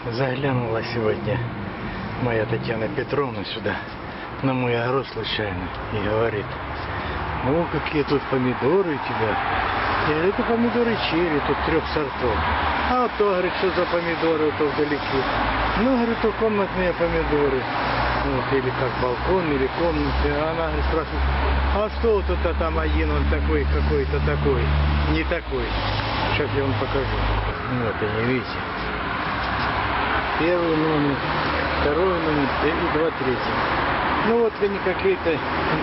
Заглянула сегодня моя Татьяна Петровна сюда, на мой огород случайно, и говорит: ну какие тут помидоры у тебя. Я говорю: это помидоры черри, тут 3 сортов. А вот то, говорит, что за помидоры, то вдалеке. Ну, говорю, то комнатные помидоры. Вот, или как балкон, или комнаты. А она говорит, спрашивает: а что тут там один, он такой, какой-то такой, не такой. Сейчас я вам покажу. Вот они, видите. Первый номер, второй номер и 2 третьих. Ну вот они какие-то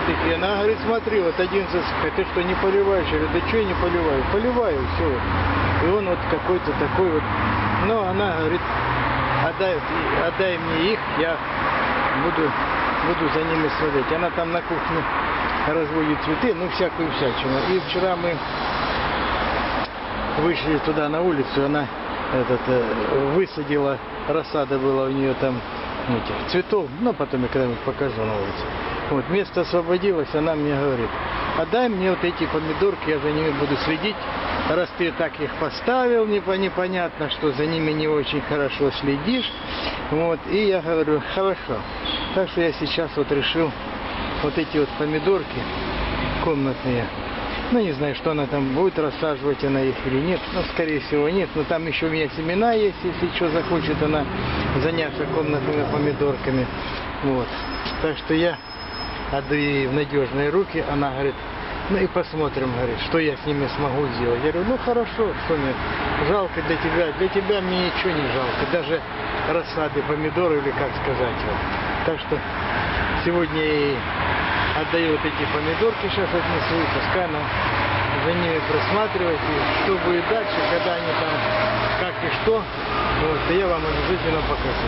такие. Она говорит: смотри, вот один засыхает. Ты что, не поливаешь? Я говорю: да что я не поливаю? Поливаю, все. И он вот какой-то такой вот. Но она говорит: отдай мне их, я буду за ними смотреть. Она там на кухне разводит цветы, ну всякую всячину. И вчера мы вышли туда на улицу, она высадила, рассада была у нее там этих цветов, но потом я когда-нибудь покажу на улице. Вот, место освободилось, она мне говорит: отдай мне вот эти помидорки, я за ними буду следить. Раз ты так их поставил, непонятно, что за ними не очень хорошо следишь. Вот, и я говорю: хорошо. Так что я сейчас вот решил вот эти вот помидорки комнатные. Ну, не знаю, что она там будет, рассаживать она их или нет. Ну, скорее всего, нет. Но там еще у меня семена есть, если что захочет она заняться комнатными помидорками. Вот. Так что я отдаю ей в надежные руки. Она говорит: ну и посмотрим, говорит, что я с ними смогу сделать. Я говорю: ну хорошо, что мне жалко для тебя мне ничего не жалко. Даже рассады помидоры, или как сказать. Вот. Так что сегодня я ей отдаю вот эти помидорки, сейчас отнесу, и пускай она за ними присматривает, и что будет дальше, когда они там, как и что, вот, я вам обязательно покажу.